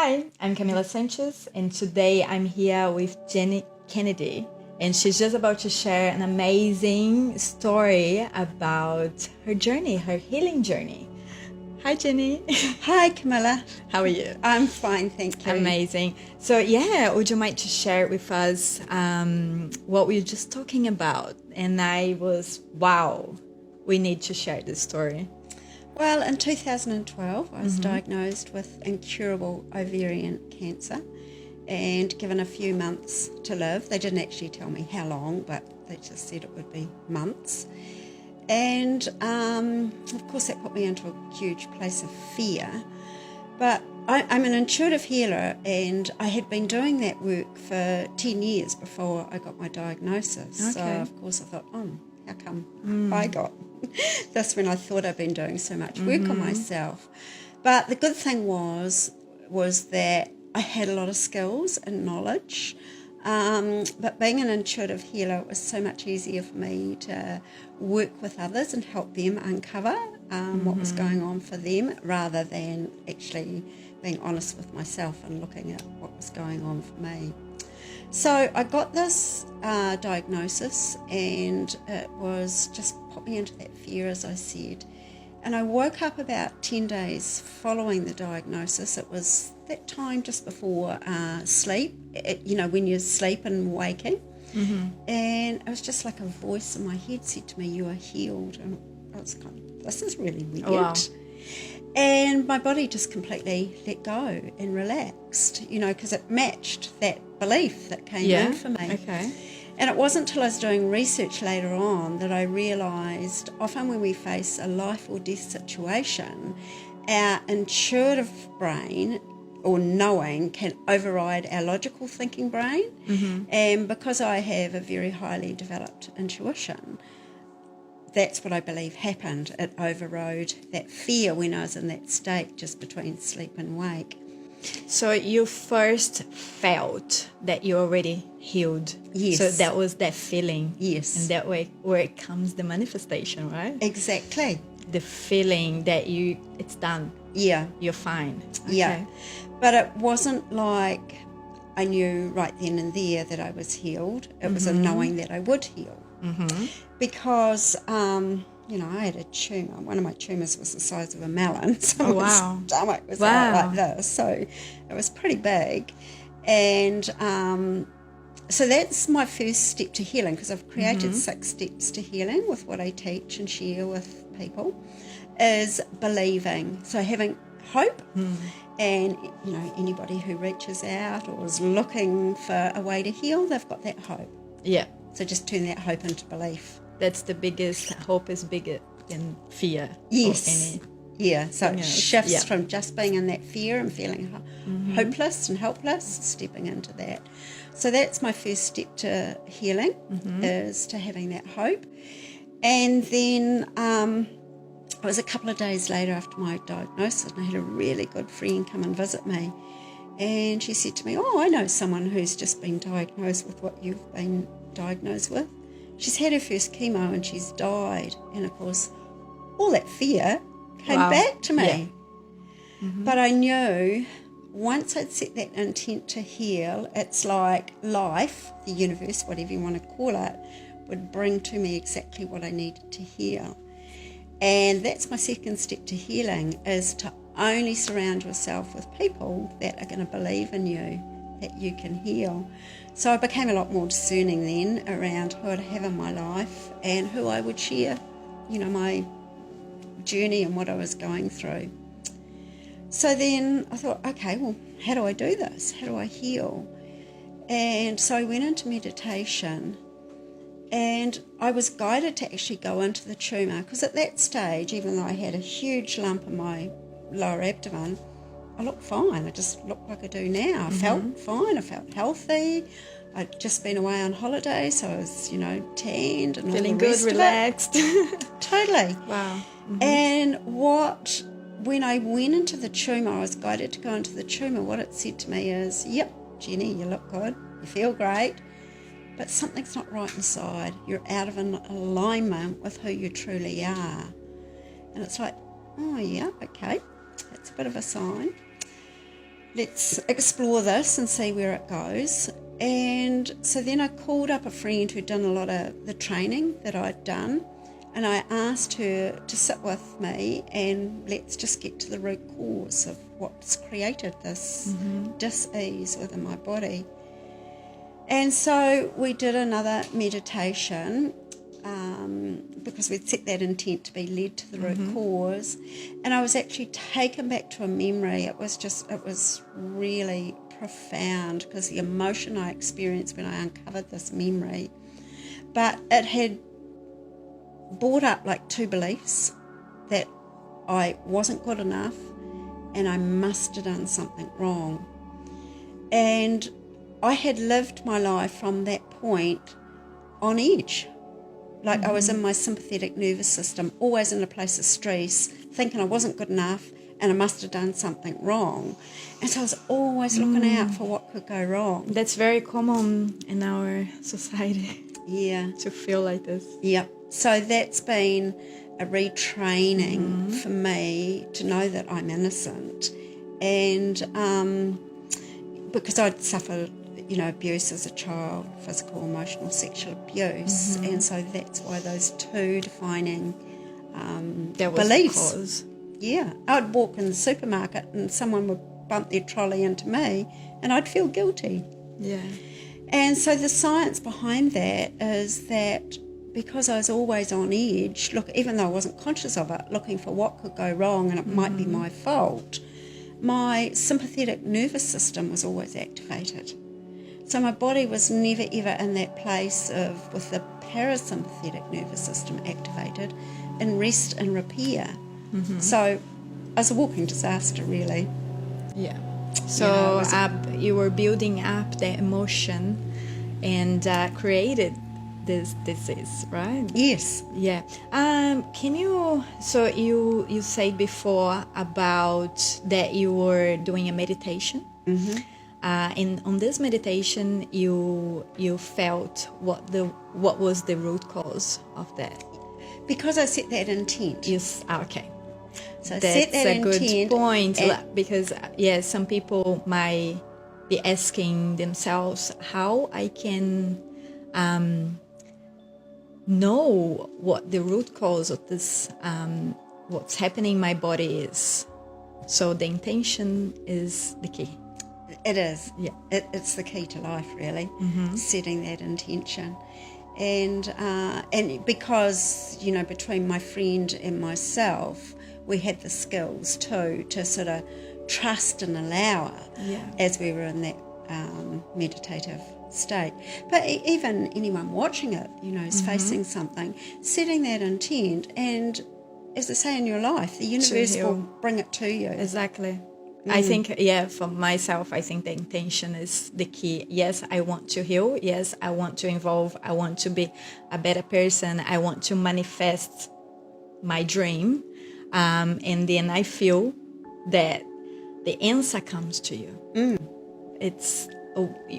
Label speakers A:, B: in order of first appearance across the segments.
A: Hi, I'm Camila Sanchez, and today I'm here with Jenny Kennedy, and she's just about to share an amazing story about her journey, her healing journey. Hi, Jenny.
B: Hi, Camilla.
A: How are you?
B: I'm fine, thank you.
A: Amazing. So, would you mind to share with us what we were just talking about? And I was, wow, we need to share this story.
B: Well, in 2012, I was diagnosed with incurable ovarian cancer and given a few months to live. They didn't actually tell me how long, but they just said it would be months. And, of course, that put me into a huge place of fear. But I'm an intuitive healer, and I had been doing that work for 10 years before I got my diagnosis.
A: Okay.
B: So, of course, I thought, how come I got that's when I thought I'd been doing so much work on myself. But the good thing was that I had a lot of skills and knowledge. But being an intuitive healer, it was so much easier for me to work with others and help them uncover what was going on for them, rather than actually being honest with myself and looking at what was going on for me. So I got this diagnosis, and it was just put me into that fear, as I said. And I woke up about 10 days following the diagnosis. It was that time just before sleep, when you sleep and waking. And it was just like a voice in my head said to me, "You are healed." And I was this is really weird.
A: Oh, wow.
B: And my body just completely let go and relaxed, because it matched that belief that came in for me.
A: Okay.
B: And it wasn't until I was doing research later on that I realised often when we face a life or death situation, our intuitive brain or knowing can override our logical thinking brain. And because I have a very highly developed intuition, that's what I believe happened. It overrode that fear when I was in that state just between sleep and wake.
A: So you first felt that you already healed.
B: Yes.
A: So that was that feeling.
B: Yes.
A: And that way where it comes the manifestation, right?
B: Exactly.
A: The feeling that it's done.
B: Yeah.
A: You're fine. Okay.
B: Yeah. But it wasn't like I knew right then and there that I was healed. It was a knowing that I would heal. Because, I had a tumour. One of my tumours was the size of a melon. So my stomach was out like this. So it was pretty big. And so that's my first step to healing, because I've created 6 steps to healing with what I teach and share with people, is believing. So having hope. And, anybody who reaches out or is looking for a way to heal, they've got that hope.
A: Yeah.
B: So just turn that hope into belief.
A: That's the biggest, hope is bigger than fear.
B: Yes. So it shifts from just being in that fear and feeling hopeless and helpless, stepping into that. So that's my first step to healing, is to having that hope. And then it was a couple of days later after my diagnosis, and I had a really good friend come and visit me. And she said to me, "Oh, I know someone who's just been diagnosed with what you've been diagnosed with. She's had her first chemo and she's died." And of course, all that fear came back to me. Yeah. But I knew once I'd set that intent to heal, it's like life, the universe, whatever you want to call it, would bring to me exactly what I needed to heal. And that's my second step to healing, is to only surround yourself with people that are going to believe in you, that you can heal. So I became a lot more discerning then around who I'd have in my life and who I would share, my journey and what I was going through. So then I thought, okay, well, how do I do this? How do I heal? And so I went into meditation, and I was guided to actually go into the tumour, because at that stage, even though I had a huge lump in my lower abdomen, I looked fine. I just looked like I do now. I felt fine. I felt healthy. I'd just been away on holiday, so I was, tanned and
A: feeling
B: all the rest
A: good, relaxed.
B: Totally.
A: Wow.
B: And when I went into the tumour, I was guided to go into the tumour. What it said to me is, "Yep, Jenny, you look good. You feel great. But something's not right inside. You're out of an alignment with who you truly are." And it's like, oh yeah, okay, that's a bit of a sign. let's explore this and see where it goes. And so then I called up a friend who'd done a lot of the training that I'd done, and I asked her to sit with me and let's just get to the root cause of what's created this dis-ease within my body. And so we did another meditation because we'd set that intent to be led to the root cause. And I was actually taken back to a memory. It was really profound because the emotion I experienced when I uncovered this memory, but it had brought up like two beliefs: that I wasn't good enough and I must have done something wrong. And I had lived my life from that point on edge. Like I was in my sympathetic nervous system, always in a place of stress, thinking I wasn't good enough and I must have done something wrong. And so I was always looking out for what could go wrong.
A: That's very common in our society.
B: Yeah.
A: To feel like this.
B: Yeah. So that's been a retraining for me to know that I'm innocent. And because I'd suffered, abuse as a child, physical, emotional, sexual abuse. And so that's why those two defining beliefs.
A: The cause.
B: Yeah. I'd walk in the supermarket and someone would bump their trolley into me and I'd feel guilty.
A: Yeah.
B: And so the science behind that is that because I was always on edge, even though I wasn't conscious of it, looking for what could go wrong and it might be my fault, my sympathetic nervous system was always activated. So my body was never ever in that place with the parasympathetic nervous system activated in rest and repair. So I was a walking disaster, really.
A: Yeah. So you were building up the emotion and created this disease, right?
B: Yes.
A: Yeah. Can you? So you said before about that you were doing a meditation. And on this meditation, you felt what was the root cause of that?
B: Because I set that intent.
A: Yes. Okay.
B: So
A: that's a good point, because some people might be asking themselves how I can know what the root cause of this, what's happening in my body is. So the intention is the key.
B: It is.
A: Yeah.
B: It's the key to life, really, setting that intention. And because, between my friend and myself, we had the skills too to sort of trust and allow it as we were in that meditative state. But even anyone watching it, is facing something, setting that intent, and as I say, in your life, the universe will bring it to you.
A: Exactly. I think, for myself, I think the intention is the key. Yes, I want to heal. Yes, I want to evolve. I want to be a better person. I want to manifest my dream. And then I feel that the answer comes to you.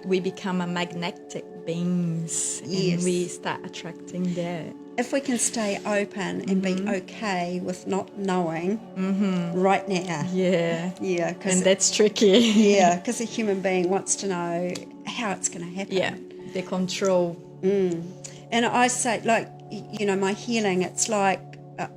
A: We become a magnetic beings, and we start attracting that.
B: If we can stay open and be okay with not knowing right now.
A: Yeah.
B: Yeah.
A: And that's tricky.
B: Yeah, because a human being wants to know how it's going to happen.
A: Yeah, the control.
B: And I say, my healing, it's like,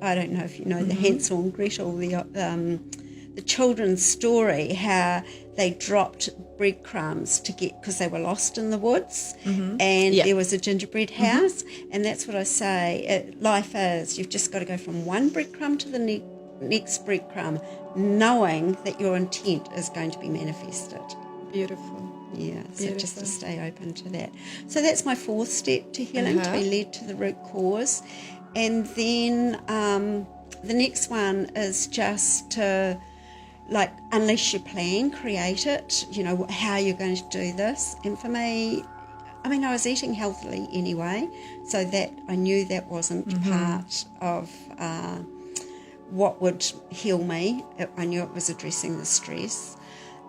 B: I don't know if you know the Hansel and Gretel, the children's story, how they dropped breadcrumbs because they were lost in the woods, and there was a gingerbread house, and that's what I say. Life is, you've just got to go from one breadcrumb to the next breadcrumb, knowing that your intent is going to be manifested.
A: Beautiful.
B: Yeah, so just to stay open to that. So that's my fourth step to healing, to be led to the root cause. And then the next one is just to unleash your plan, create it, how you're going to do this. And for me, I was eating healthily anyway, so that I knew that wasn't part of what would heal me. I knew it was addressing the stress.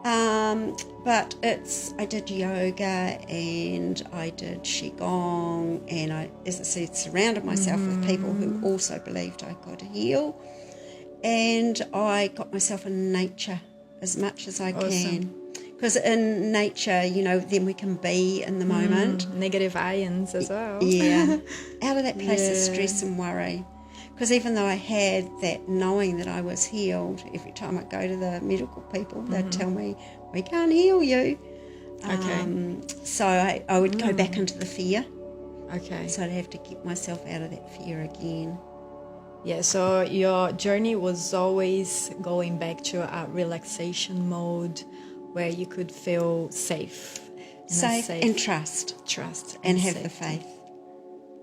B: But I did yoga and I did qigong, and I, as I said, surrounded myself with people who also believed I could heal. And I got myself in nature as much as I
A: Awesome.
B: can. Because in nature, then we can be in the moment.
A: Negative ions as well.
B: Yeah. Out of that place of stress and worry. Because even though I had that knowing that I was healed, every time I go to the medical people, they'd tell me, we can't heal you.
A: Okay.
B: So I would go back into the fear.
A: Okay.
B: So I'd have to keep myself out of that fear again.
A: Yeah, so your journey was always going back to a relaxation mode where you could feel safe.
B: Safe and trust.
A: Trust.
B: And have
A: safety.
B: the faith.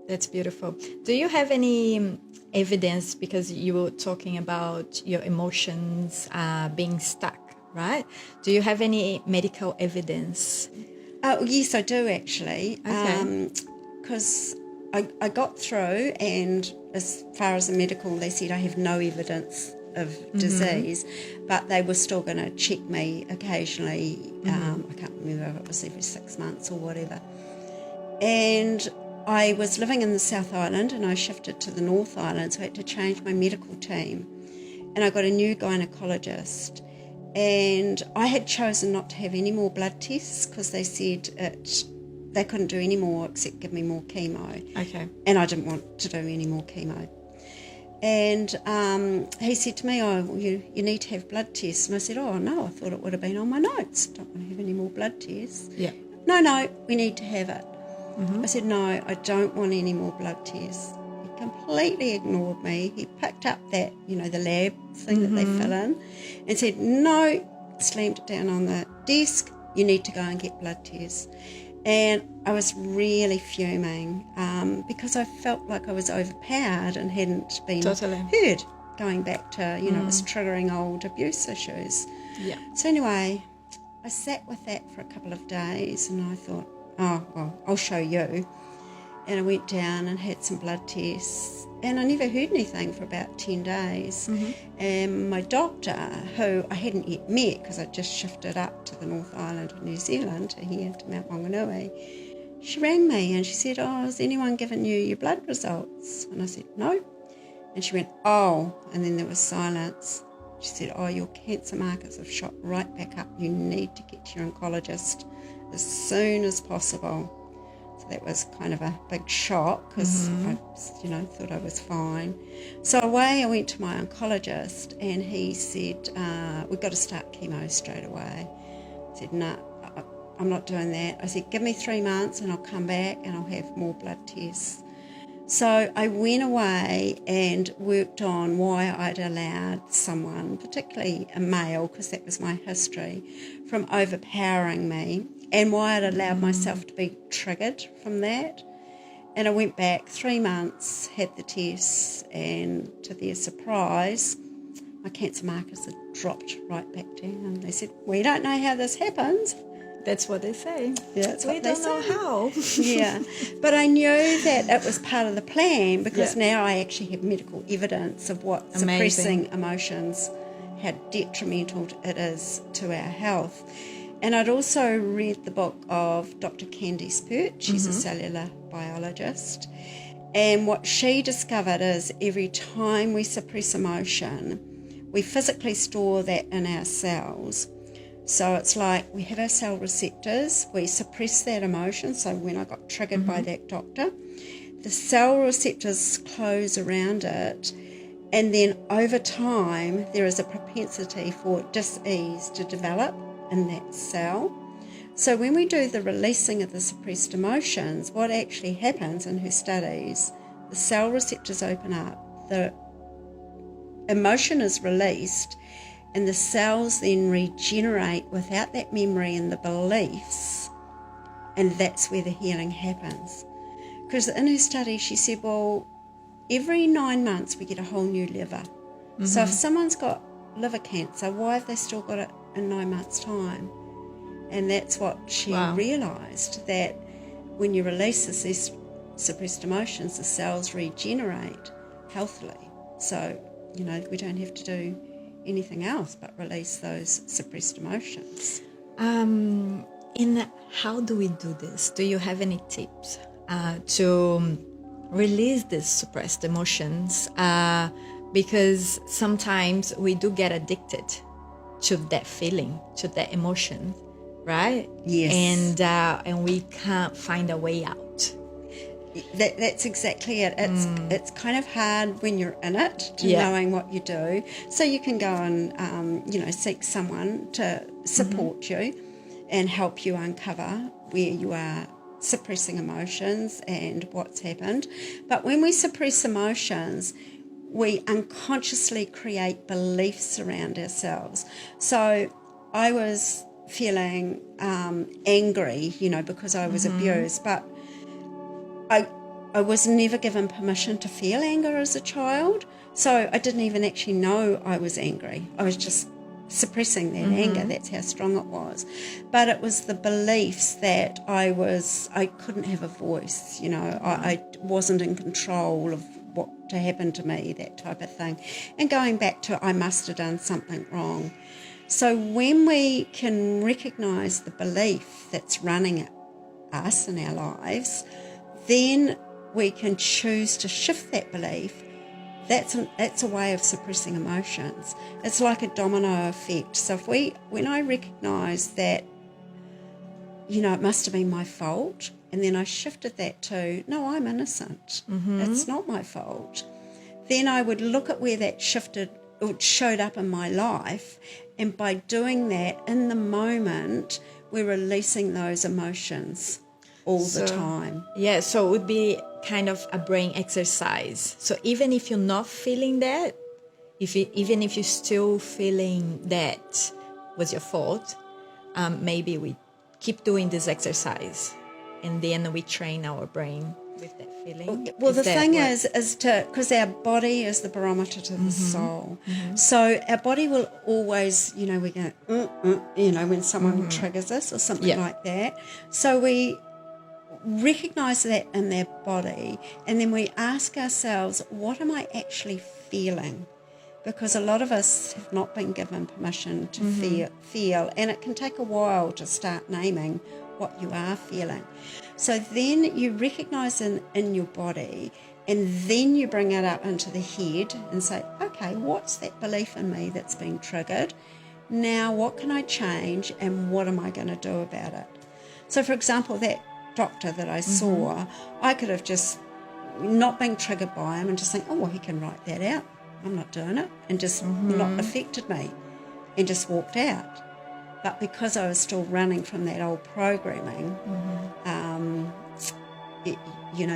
A: That's beautiful. Do you have any evidence, because you were talking about your emotions being stuck, right? Do you have any medical evidence?
B: Oh, yes, I do actually.
A: Okay.
B: Because I got through, and as far as the medical, they said I have no evidence of disease, but they were still going to check me occasionally. I can't remember if it was every 6 months or whatever. And I was living in the South Island, and I shifted to the North Island, so I had to change my medical team. And I got a new gynecologist, and I had chosen not to have any more blood tests because they said they couldn't do any more except give me more chemo.
A: Okay.
B: And I didn't want to do any more chemo. And he said to me, you need to have blood tests. And I said, oh, no, I thought it would have been on my notes. Don't want to have any more blood tests.
A: Yeah.
B: No, we need to have it. I said, no, I don't want any more blood tests. He completely ignored me. He picked up that, the lab thing that they fill in and said, no, slammed it down on the desk. You need to go and get blood tests. And I was really fuming because I felt like I was overpowered and hadn't been heard, going back to, it was triggering old abuse issues.
A: Yeah.
B: So anyway, I sat with that for a couple of days, and I thought, oh, well, I'll show you. And I went down and had some blood tests, and I never heard anything for about 10 days. And my doctor, who I hadn't yet met because I just shifted up to the North Island of New Zealand, to here to Mount Wanganui, she rang me and she said, oh, has anyone given you your blood results? And I said, no. And she went, oh, and then there was silence. She said, oh, your cancer markers have shot right back up. You need to get to your oncologist as soon as possible. So that was kind of a big shock because I, thought I was fine. So away I went to my oncologist, and he said, we've got to start chemo straight away. I said, no, I'm not doing that. I said, give me 3 months and I'll come back and I'll have more blood tests. So I went away and worked on why I'd allowed someone, particularly a male, because that was my history, from overpowering me, and why I'd allowed myself to be triggered from that. And I went back 3 months, had the tests, and to their surprise, my cancer markers had dropped right back down. They said, we don't know how this happens.
A: That's what they say.
B: Yeah, that's what they say.
A: We don't know how.
B: Yeah, but I knew that it was part of the plan because now I actually have medical evidence of what suppressing emotions, how detrimental it is to our health. And I'd also read the book of Dr. Candy Spurt. She's a cellular biologist. And what she discovered is every time we suppress emotion, we physically store that in our cells. So it's like we have our cell receptors, we suppress that emotion. So when I got triggered by that doctor, the cell receptors close around it, and then over time there is a propensity for dis-ease to develop in that cell. So when we do the releasing of the suppressed emotions, what actually happens in her studies, the cell receptors open up, the emotion is released, and the cells then regenerate without that memory and the beliefs, and that's where the healing happens. Because in her study she said, well, every 9 months we get a whole new liver. So if someone's got liver cancer, why have they still got it in 9 months' time? And that's what she realised, that when you release these suppressed emotions, the cells regenerate healthily. So, we don't have to do anything else but release those suppressed emotions.
A: And how do we do this? Do you have any tips to release these suppressed emotions? Because sometimes we do get addicted to that feeling, to that emotion, right?
B: Yes.
A: And we can't find a way out.
B: That's exactly it. It's kind of hard when you're in it to knowing what you do. So you can go and seek someone to support you and help you uncover where you are suppressing emotions and what's happened. But when we suppress emotions, we unconsciously create beliefs around ourselves. So I was feeling angry, because I was abused, but I was never given permission to feel anger as a child, so I didn't even actually know I was angry. I was just suppressing that anger. That's how strong it was. But it was the beliefs that I couldn't have a voice, I wasn't in control of what to happen to me, that type of thing. And going back to I must have done something wrong. So when we can recognise the belief that's running us in our lives, then we can choose to shift that belief. That's a way of suppressing emotions. It's like a domino effect. So when I recognise that, it must have been my fault, and then I shifted that to, no, I'm innocent. It's not my fault. Then I would look at where that showed up in my life, and by doing that in the moment, we're releasing those emotions all the time.
A: Yeah, so it would be kind of a brain exercise. So even if you're not feeling that, even if you're still feeling that was your fault, maybe we keep doing this exercise, and then we train our brain with that feeling.
B: Well, the thing is because our body is the barometer to the soul. So our body will always, we go, when someone triggers us or something like that. So we recognise that in their body, and then we ask ourselves, what am I actually feeling? Because a lot of us have not been given permission to feel, and it can take a while to start naming what you are feeling. So then you recognise in your body, and then you bring it up into the head and say, okay, what's that belief in me that's been triggered? Now what can I change, and what am I going to do about it? So for example, that doctor that I saw, I could have just not been triggered by him and just think, oh, well, he can write that out. I'm not doing it, and just not affected me, and just walked out. But because I was still running from that old programming,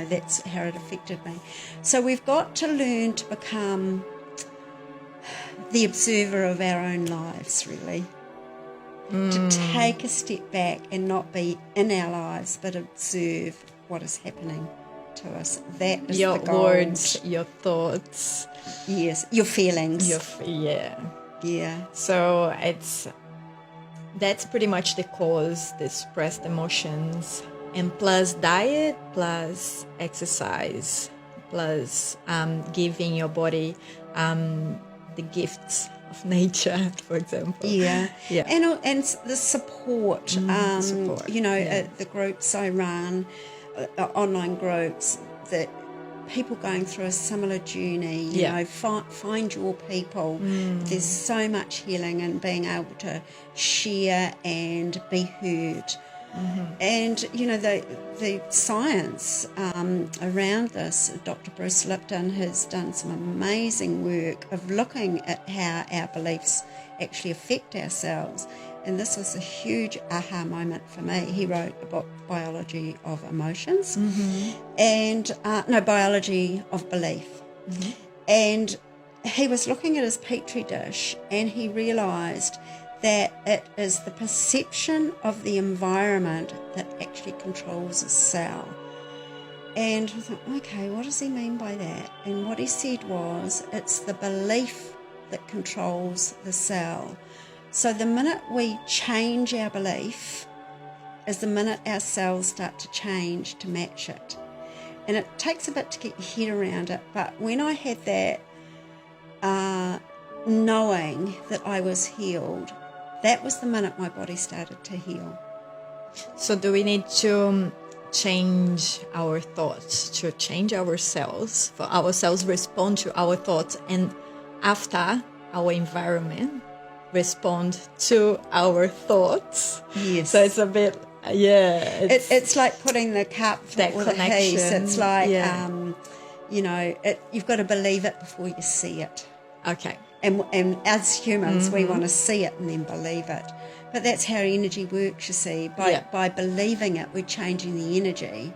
B: that's how it affected me. So we've got to learn to become the observer of our own lives, really. To take a step back and not be in our lives, but observe what is happening to us. That is
A: your
B: the gold.
A: words, your thoughts.
B: Yes, your feelings.
A: Yeah. So that's pretty much the cause, the suppressed emotions, and plus diet, plus exercise, plus giving your body the gifts of nature, for example.
B: Yeah. And the support. The groups I run, online groups, that people going through a similar journey, find your people. There's so much healing in being able to share and be heard. And the science around this, Dr. Bruce Lipton has done some amazing work of looking at how our beliefs actually affect ourselves, and this was a huge aha moment for me. He wrote a book, Biology of Emotions, and Biology of Belief, and he was looking at his petri dish, and he realised that it is the perception of the environment that actually controls a cell. And I thought, okay, what does he mean by that? And what he said was, it's the belief that controls the cell. So the minute we change our belief is the minute our cells start to change to match it. And it takes a bit to get your head around it, but when I had that knowing that I was healed, that was the minute my body started to heal.
A: So do we need to change our thoughts, to change ourselves, for ourselves respond to our thoughts, and after our environment respond to our thoughts.
B: Yes.
A: So it's a bit,
B: it's like putting the cup
A: that
B: or the
A: connection.
B: piece. It's like, you've got to believe it before you see it.
A: Okay.
B: And as humans, we want to see it and then believe it. But that's how energy works, you see. By believing it, we're changing the energy.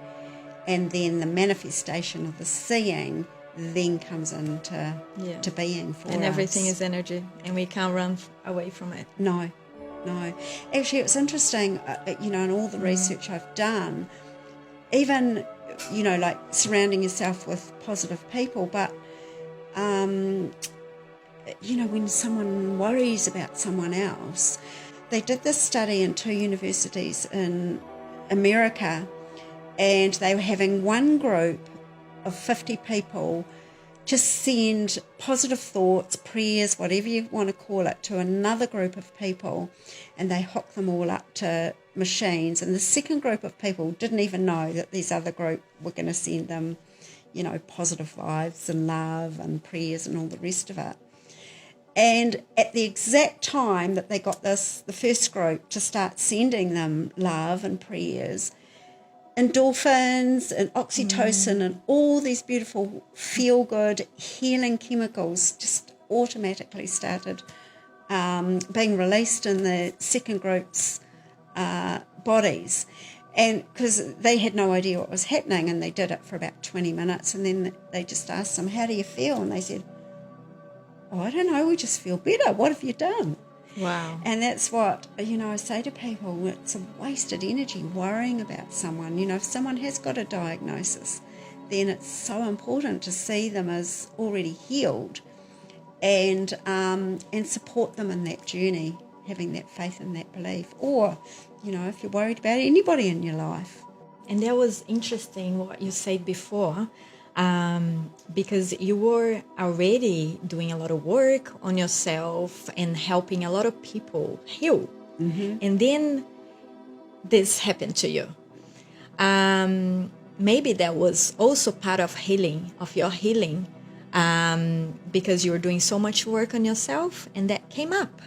B: And then the manifestation of the seeing then comes into to being for us.
A: And everything is energy, and we can't run away from it.
B: No. Actually, it's interesting, in all the research I've done, even, like surrounding yourself with positive people, but, when someone worries about someone else, they did this study in 2 universities in America, and they were having one group of 50 people just send positive thoughts, prayers, whatever you want to call it, to another group of people, and they hook them all up to machines. And the second group of people didn't even know that this other group were going to send them, positive vibes and love and prayers and all the rest of it. And at the exact time that they got the first group to start sending them love and prayers, endorphins and oxytocin and all these beautiful feel-good healing chemicals just automatically started being released in the second group's bodies. And because they had no idea what was happening, and they did it for about 20 minutes, and then they just asked them, how do you feel? And they said, I don't know, we just feel better. What have you done?
A: Wow.
B: And that's what, I say to people, it's a wasted energy worrying about someone. If someone has got a diagnosis, then it's so important to see them as already healed and support them in that journey, having that faith and that belief. Or, if you're worried about anybody in your life.
A: And that was interesting what you said before, because you were already doing a lot of work on yourself and helping a lot of people heal. Mm-hmm. And then this happened to you. Maybe that was also part of your healing, because you were doing so much work on yourself, and that came up.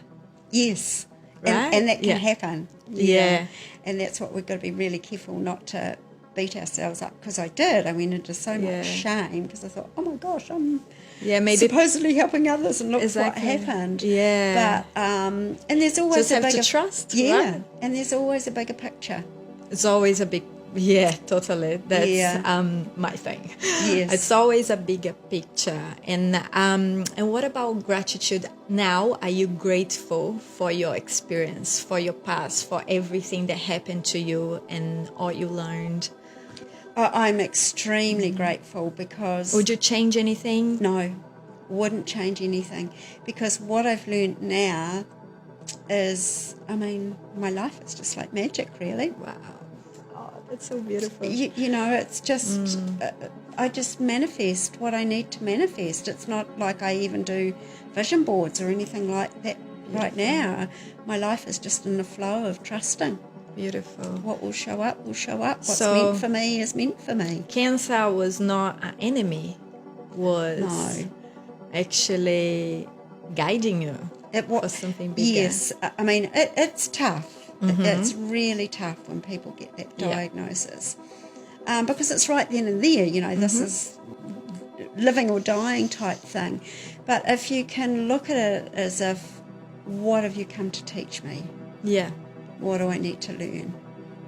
B: Yes.
A: Right?
B: And that can happen.
A: Yeah.
B: And that's what we've got to be really careful not to beat ourselves up, because I did. I went into so much shame because I thought, oh my gosh, I'm
A: maybe
B: supposedly helping others, and look
A: exactly.
B: what happened.
A: Yeah.
B: But and there's always
A: just have to trust.
B: Yeah.
A: Right?
B: And there's always a bigger picture.
A: It's always a big. Yeah, totally. That's my thing.
B: Yes.
A: It's always a bigger picture. And what about gratitude? Now, are you grateful for your experience, for your past, for everything that happened to you and all you learned?
B: I'm extremely grateful, because...
A: Would you change anything?
B: No, wouldn't change anything, because what I've learned now is, my life is just like magic, really.
A: Wow. It's so beautiful.
B: It's just, I just manifest what I need to manifest. It's not like I even do vision boards or anything like that right now. My life is just in the flow of trusting.
A: Beautiful.
B: What will show up will show up. What's meant for me is meant for me.
A: Cancer was not an enemy, was actually guiding you for something bigger.
B: Yes, it's tough. Mm-hmm. It's really tough when people get that diagnosis, because it's right then and there. This is living or dying type thing. But if you can look at it as if, what have you come to teach me?
A: Yeah.
B: What do I need to learn?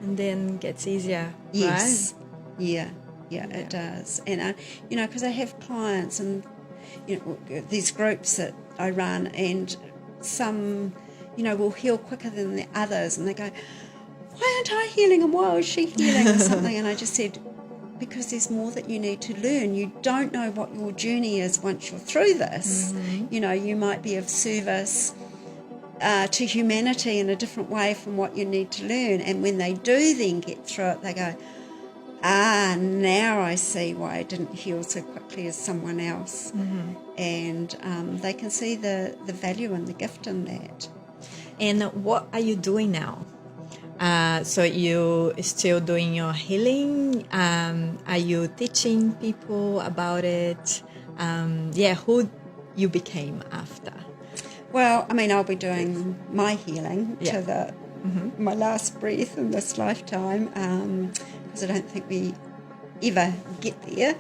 A: And then it gets easier.
B: Yes.
A: Right?
B: Yeah, it does. And because I have clients and these groups that I run, and some will heal quicker than the others, and they go, why aren't I healing, and why is she healing, or something? And I just said, because there's more that you need to learn. You don't know what your journey is once you're through this. Mm-hmm. You might be of service to humanity in a different way from what you need to learn, and when they do then get through it, they go, now I see why I didn't heal so quickly as someone else. Mm-hmm. And they can see the value and the gift in that.
A: And what are you doing now? So you still doing your healing? Are you teaching people about it? Who you became after?
B: Well, I mean, I'll be doing my healing to the my last breath in this lifetime, because I don't think we ever get there.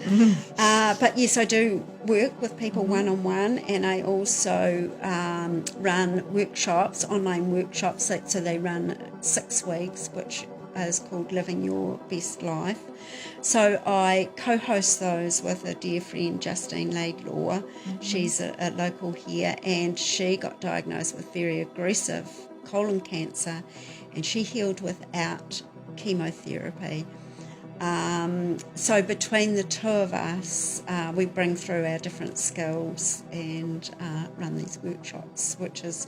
B: But yes, I do work with people one-on-one, and I also run workshops, online workshops. So they run 6 weeks, which is called Living Your Best Life. So I co-host those with a dear friend, Justine Laidlaw. She's a local here, and she got diagnosed with very aggressive colon cancer, and she healed without chemotherapy. So between the two of us, we bring through our different skills and run these workshops, which is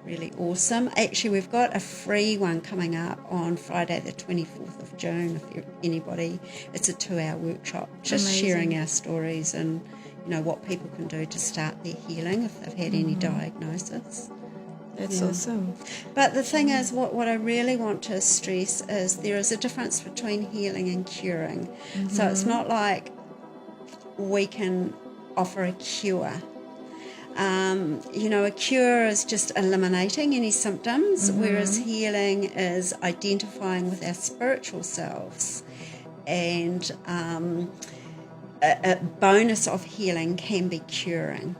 B: really awesome. Actually, we've got a free one coming up on Friday the 24th of June. If anybody, it's a 2-hour workshop, just sharing our stories and what people can do to start their healing if they've had any diagnosis.
A: That's awesome.
B: But the thing is, what I really want to stress is there is a difference between healing and curing. So it's not like we can offer a cure. A cure is just eliminating any symptoms, whereas healing is identifying with our spiritual selves. And a bonus of healing can be curing.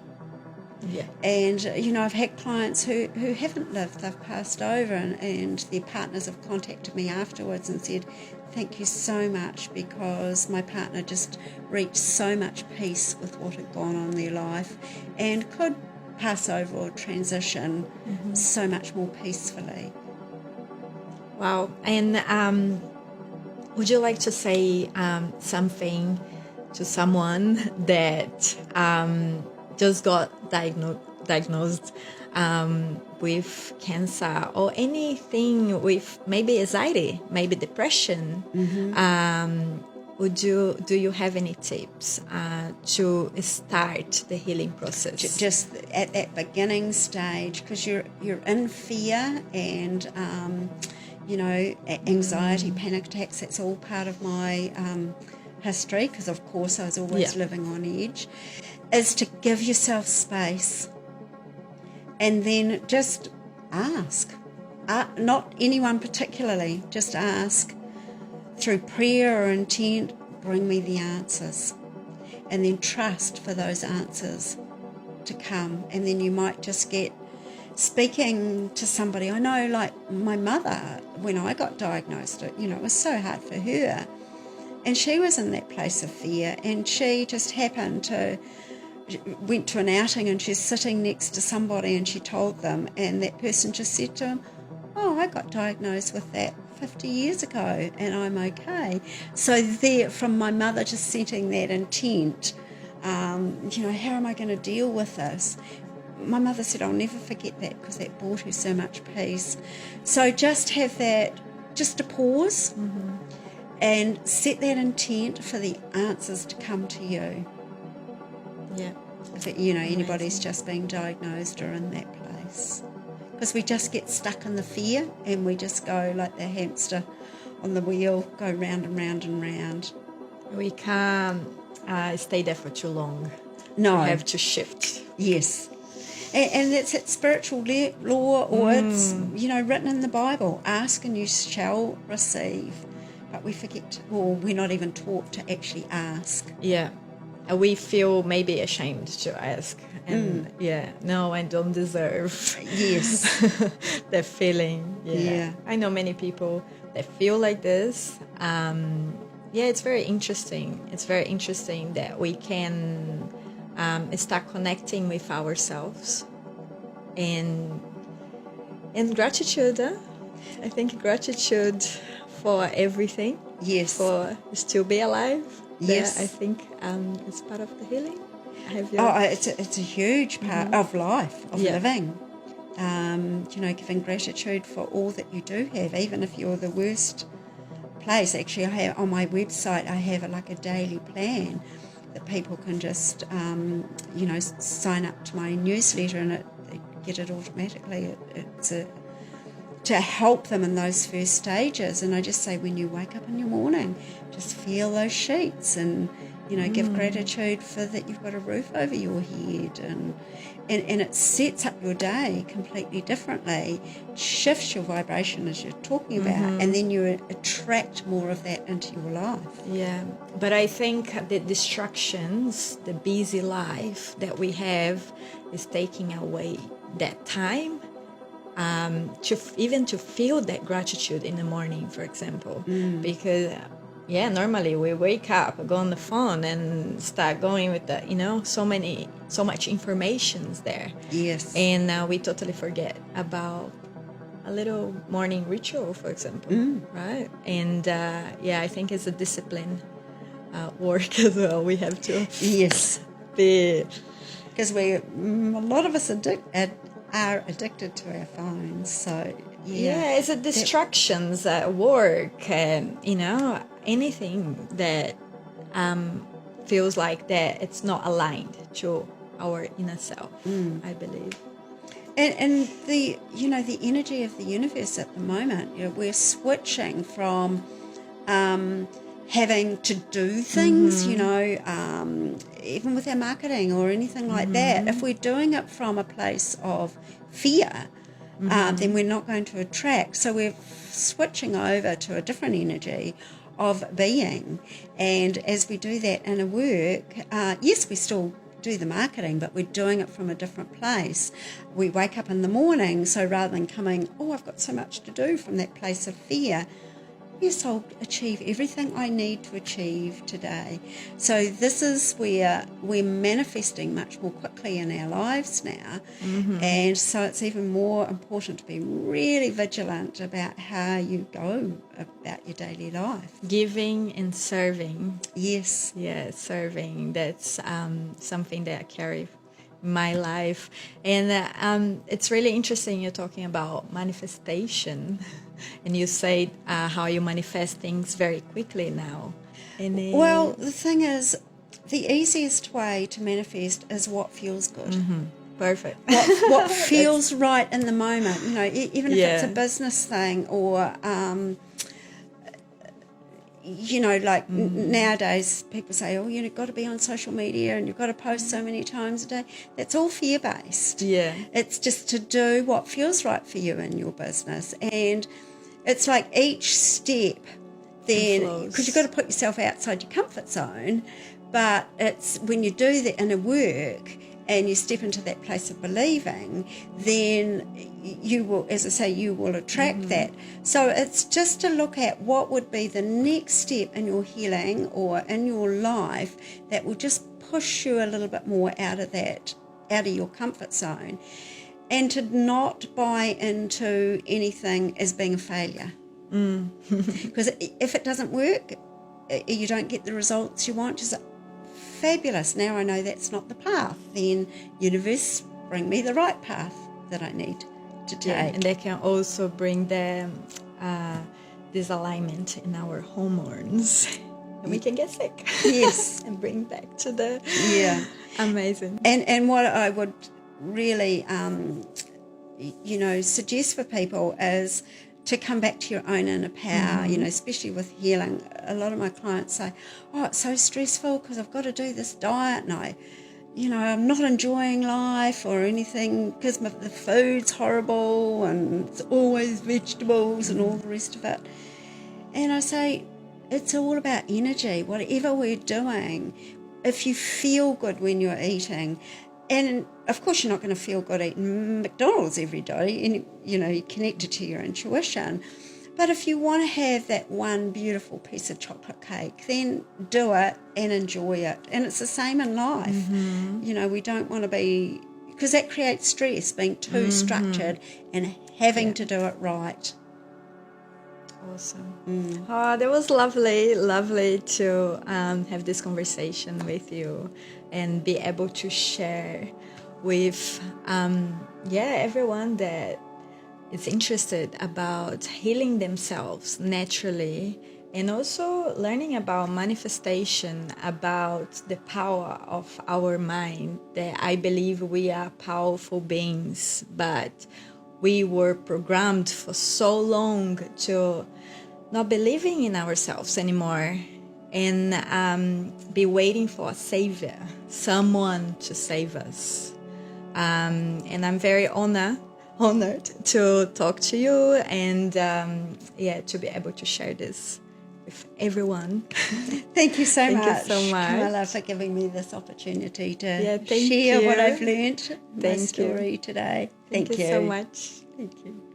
A: Yeah.
B: And, I've had clients who haven't lived, they've passed over, and their partners have contacted me afterwards and said, thank you so much, because my partner just reached so much peace with what had gone on in their life and could pass over or transition so much more peacefully.
A: Wow. And would you like to say something to someone that just got diagnosed with cancer, or anything with maybe anxiety, maybe depression? Do you have any tips to start the healing process?
B: Just at that beginning stage, because you're in fear and anxiety, panic attacks. That's all part of my history, because of course I was always living on edge. Is to give yourself space, and then just ask. Not anyone particularly, just ask. Through prayer or intent, bring me the answers. And then trust for those answers to come. And then you might just get speaking to somebody. I know, like my mother, when I got diagnosed, it was so hard for her. And she was in that place of fear, and she just went to an outing, and she's sitting next to somebody, and she told them, and that person just said to him, I got diagnosed with that 50 years ago and I'm okay. So there, from my mother just setting that intent, how am I going to deal with this? My mother said, I'll never forget that, because that brought her so much peace. So just have that, just a pause and set that intent for the answers to come to you.
A: Yeah.
B: If anybody's just being diagnosed or in that place. Because we just get stuck in the fear, and we just go like the hamster on the wheel, go round and round and round.
A: We can't stay there for too long.
B: No.
A: We have to shift.
B: Yes. And it's that spiritual law, or it's, written in the Bible, ask and you shall receive. But we forget, or we're not even taught to actually ask.
A: Yeah. We feel maybe ashamed to ask. And no, I don't deserve.
B: Yes.
A: That feeling. Yeah. I know many people that feel like this. It's very interesting. It's very interesting that we can start connecting with ourselves. And gratitude. I think gratitude for everything.
B: Yes.
A: For still be alive.
B: Yes.
A: I think it's part of the healing.
B: It's a huge part of life, of living. Giving gratitude for all that you do have, even if you're the worst place. Actually, I have on my website, I have a daily plan that people can just, sign up to my newsletter, and they get it automatically. It's to help them in those first stages. And I just say, when you wake up in the morning, just feel those sheets and give gratitude for that you've got a roof over your head, and it sets up your day completely differently, shifts your vibration as you're talking about, and then you attract more of that into your life.
A: Yeah, but I think the distractions, the busy life that we have is taking away that time to feel that gratitude in the morning, for example, because normally we wake up, go on the phone and start going with the so much information's there.
B: Yes.
A: And we totally forget about a little morning ritual, for example, right? And I think it's a discipline work as well. We have to be,
B: because a lot of us are addicted to our phones, so
A: it's a distractions at work, and anything that feels like that it's not aligned to our inner self, I believe.
B: And the the energy of the universe at the moment, we're switching from having to do things, even with our marketing or anything like that. If we're doing it from a place of fear, then we're not going to attract. So we're switching over to a different energy of being. And as we do that in a work, yes, we still do the marketing, but we're doing it from a different place. We wake up in the morning, so rather than coming, I've got so much to do from that place of fear, yes, I'll achieve everything I need to achieve today. So this is where we're manifesting much more quickly in our lives now. And so it's even more important to be really vigilant about how you go about your daily life.
A: Giving and serving.
B: Yes.
A: Yeah, serving. That's something that I carry in my life. And it's really interesting you're talking about manifestation. And you say how you manifest things very quickly now.
B: Well, the thing is, the easiest way to manifest is what feels good.
A: Perfect.
B: What feels right in the moment. Even if it's a business thing or, nowadays people say, you've got to be on social media and you've got to post so many times a day. That's all fear-based.
A: Yeah.
B: It's just to do what feels right for you in your business. And it's like each step then, because you've got to put yourself outside your comfort zone, but it's when you do that in a work and you step into that place of believing, then you will, as I say, you will attract that. So it's just to look at what would be the next step in your healing or in your life that will just push you a little bit more out of your comfort zone, and to not buy into anything as being a failure. Because if it doesn't work, you don't get the results you want, just fabulous, now I know that's not the path, then universe, bring me the right path that I need to take.
A: Yeah, and they can also bring the disalignment in our hormones, and we can get sick.
B: Yes.
A: And bring back to the amazing.
B: And what I would really suggest for people is to come back to your own inner power, especially with healing. A lot of my clients say, it's so stressful because I've got to do this diet and I'm not enjoying life or anything because the food's horrible and it's always vegetables and all the rest of it. And I say, it's all about energy. Whatever we're doing, if you feel good when you're eating, and of course you're not going to feel good eating McDonald's every day, and you're connected to your intuition. But if you want to have that one beautiful piece of chocolate cake, then do it and enjoy it. And it's the same in life. We don't want to be, because that creates stress, being too structured and having to do it right.
A: Awesome. That was lovely to have this conversation with you and be able to share with everyone that is interested about healing themselves naturally, and also learning about manifestation, about the power of our mind, that I believe we are powerful beings, but we were programmed for so long to not believing in ourselves anymore. and be waiting for a savior, someone to save us. And I'm very honored to talk to you and to be able to share this with everyone.
B: Thank you so much.
A: Thank you so much,
B: Camilla, for giving me this opportunity to
A: thank
B: share
A: you.
B: what I've learned, my
A: Thank
B: story
A: you.
B: today.
A: Thank you so much.
B: Thank you.